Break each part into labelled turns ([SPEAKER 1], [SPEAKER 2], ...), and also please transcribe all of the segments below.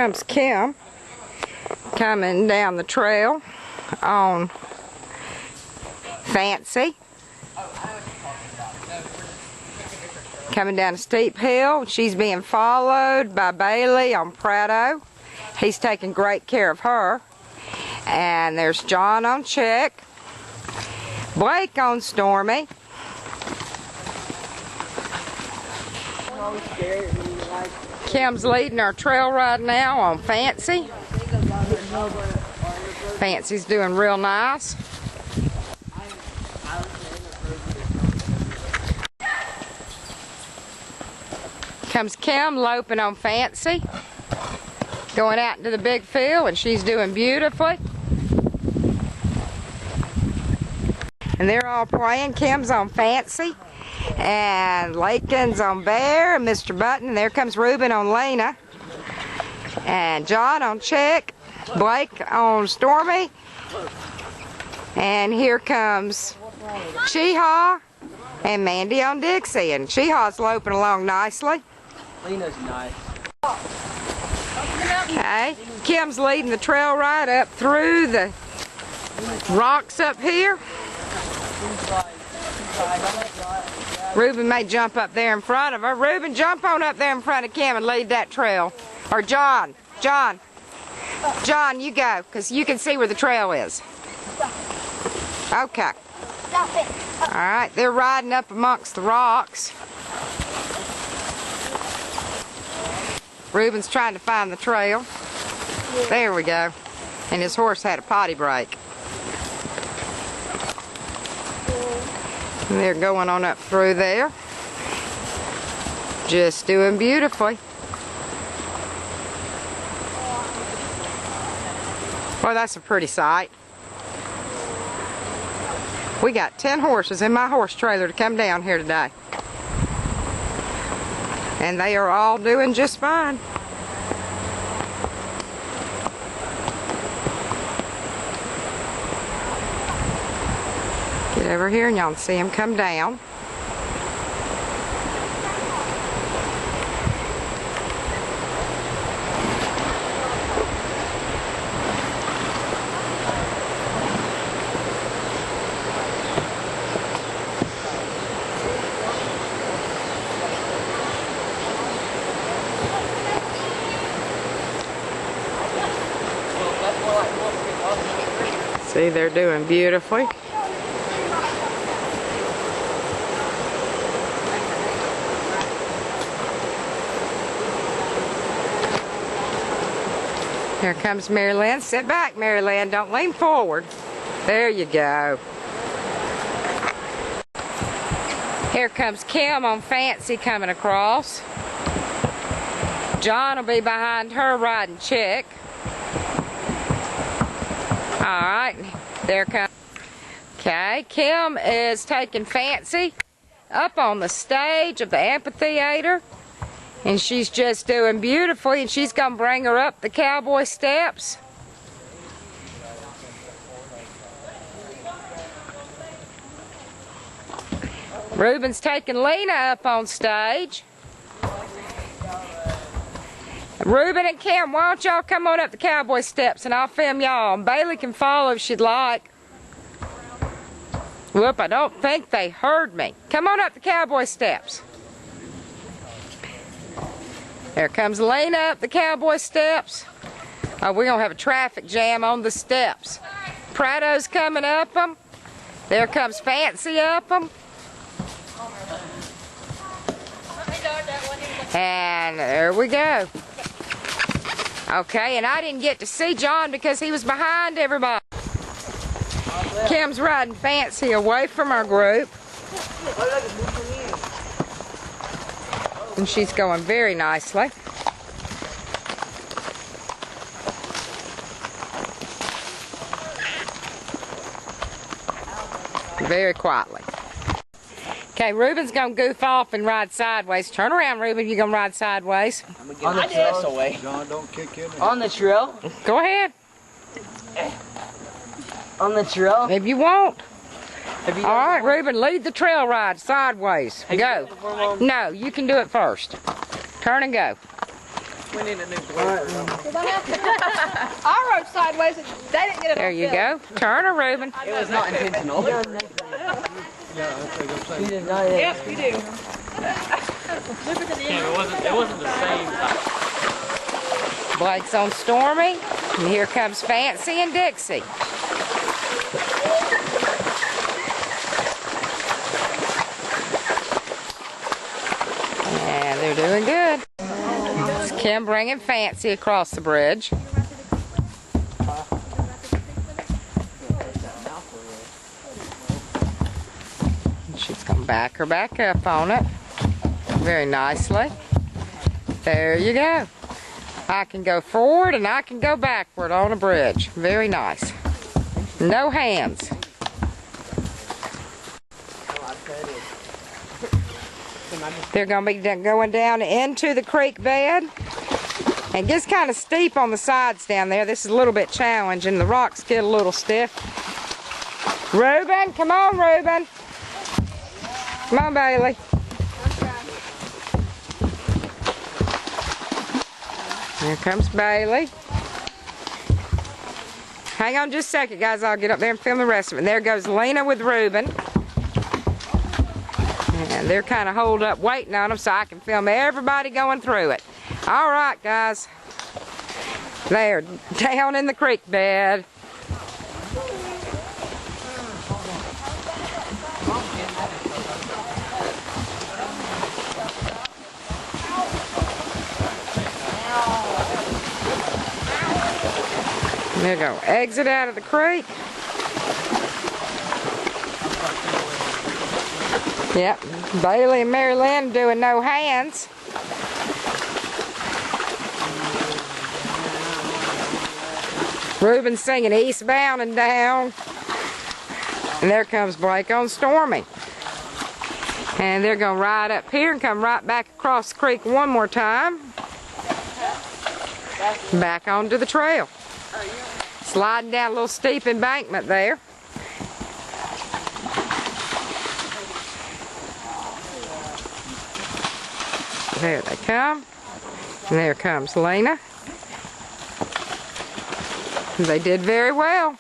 [SPEAKER 1] comes Kim coming down the trail on Fancy. Coming down a steep hill. She's being followed by Bailey on Prado. He's taking great care of her. And there's John on Chick. Blake on Stormy. Kim's leading our trail ride now on Fancy. Fancy's doing real nice. Comes Kim loping on Fancy. Going out into the big field, and she's doing beautifully. And they're all playing. Kim's on Fancy. And Lakin's on Bear, and Mr. Button. And there comes Reuben on Lena. And John on Chick. Blake on Stormy. And here comes Sheehaw and Mandy on Dixie. And Sheehaw's loping along nicely.
[SPEAKER 2] Lena's nice.
[SPEAKER 1] Okay, Kim's leading the trail ride up through the rocks up here. Reuben may jump up there in front of her. Reuben, jump on up there in front of Kim and lead that trail. Or John, you go, because you can see where the trail is. Okay. All right, they're riding up amongst the rocks. Reuben's trying to find the trail. There we go. And his horse had a potty break. And they're going on up through there. Just doing beautifully. Well, that's a pretty sight. We got 10 horses in my horse trailer to come down here today. And they are all doing just fine. Get over here and y'all can see them come down. See, they're doing beautifully. Here comes Mary Lynn. Sit back, Mary Lynn. Don't lean forward. There you go. Here comes Kim on Fancy coming across. John will be behind her riding Chick. Alright, there comes. Okay, Kim is taking Fancy up on the stage of the amphitheater. And she's just doing beautifully, and she's going to bring her up the cowboy steps. Reuben's taking Lena up on stage. Reuben and Kim, why don't y'all come on up the cowboy steps and I'll film y'all. And Bailey can follow if she'd like. Whoop, I don't think they heard me. Come on up the cowboy steps. There comes Lena up the cowboy steps. Oh, we're going to have a traffic jam on the steps. Prado's coming up them. There comes Fancy up them. And there we go. Okay, and I didn't get to see John because he was behind everybody. Kim's riding Fancy away from our group. And she's going very nicely. Very quietly. Okay, Reuben's going to goof off and ride sideways. Turn around, Reuben. You're going to ride sideways.
[SPEAKER 2] On the trail.
[SPEAKER 3] John, don't kick in.
[SPEAKER 2] On the trail?
[SPEAKER 1] Go ahead.
[SPEAKER 2] On the trail?
[SPEAKER 1] If you want. All right, Reuben, lead the trail ride sideways. Go. No, you can do it first. Turn and go.
[SPEAKER 2] We need a new blooper.
[SPEAKER 3] I rode sideways and they didn't get it.
[SPEAKER 1] There you go. Turn her, Reuben.
[SPEAKER 2] It was not intentional. You did not.
[SPEAKER 3] Yes, we do.
[SPEAKER 4] It wasn't the same.
[SPEAKER 1] Blake's on Stormy. And here comes Fancy and Dixie. And they're doing good. It's Kim bringing Fancy across the bridge. She's going to back her back up on it very nicely. There you go. I can go forward and I can go backward on a bridge. Very nice. No hands. They're going to be going down into the creek bed. And it gets kind of steep on the sides down there. This is a little bit challenging. The rocks get a little stiff. Reuben, come on, Reuben. Come on, Bailey. Here comes Bailey. Hang on just a second, guys. I'll get up there and film the rest of it. And there goes Lena with Reuben. And they're kind of holed up waiting on them so I can film everybody going through it. All right, guys. They're down in the creek bed. They're going to exit out of the creek. Yep, Bailey and Mary Lynn doing no hands. Reuben singing Eastbound and Down. And there comes Blake on Stormy. And they're going to ride up here and come right back across the creek one more time. Back onto the trail. Sliding down a little steep embankment there. There they come. And there comes Lena. They did very well.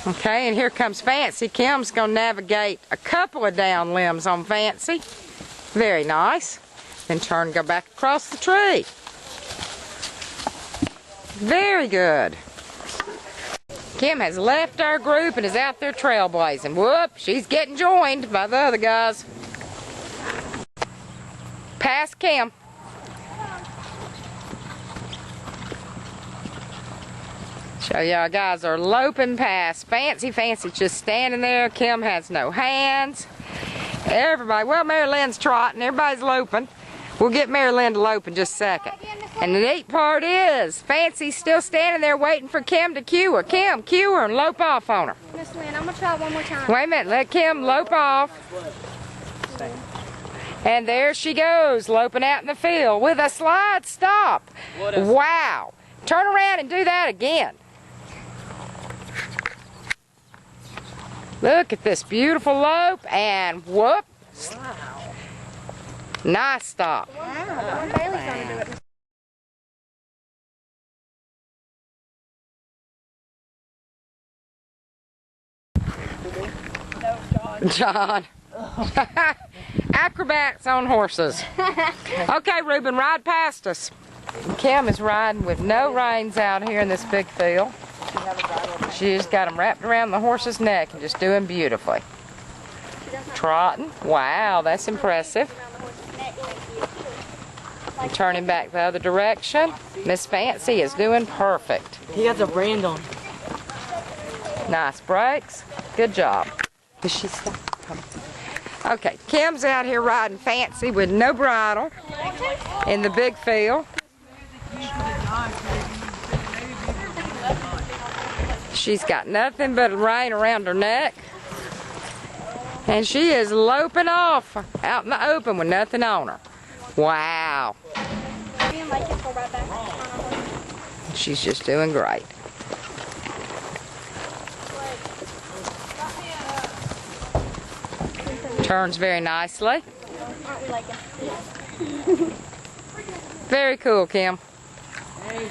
[SPEAKER 1] Okay, and here comes Fancy. Kim's going to navigate a couple of down limbs on Fancy. Very nice. Then turn and go back across the tree. Very good. Kim has left our group and is out there trailblazing. Whoop, she's getting joined by the other guys. Past Kim. So y'all guys are loping past. Fancy just standing there. Kim has no hands. Everybody, well, Mary Lynn's trotting. Everybody's loping. We'll get Mary Lynn to lope in just a second. And the neat part is, Fancy's still standing there waiting for Kim to cue her. Kim, cue her and lope off on her.
[SPEAKER 3] Miss Lynn, I'm going to try one more time.
[SPEAKER 1] Wait a minute, let Kim lope off. And there she goes, loping out in the field with a slide stop. Wow. Turn around and do that again. Look at this beautiful lope and whoop. Wow. Nice stop.
[SPEAKER 3] Wow. Bailey's going to do it.
[SPEAKER 1] John. Acrobats on horses. Okay, Reuben, ride past us. Kim is riding with no reins out here in this big field. She's got them wrapped around the horse's neck and just doing beautifully. Trotting. Wow, that's impressive. And turning back the other direction. Miss Fancy is doing perfect.
[SPEAKER 2] He got the brand on.
[SPEAKER 1] Nice brakes. Good job. Is she stuck? Okay, Kim's out here riding Fancy with no bridle in the big field. She's got nothing but a rein around her neck. And she is loping off out in the open with nothing on her. Wow. She's just doing great. Turns very nicely. Very cool, Kim.
[SPEAKER 2] Hey.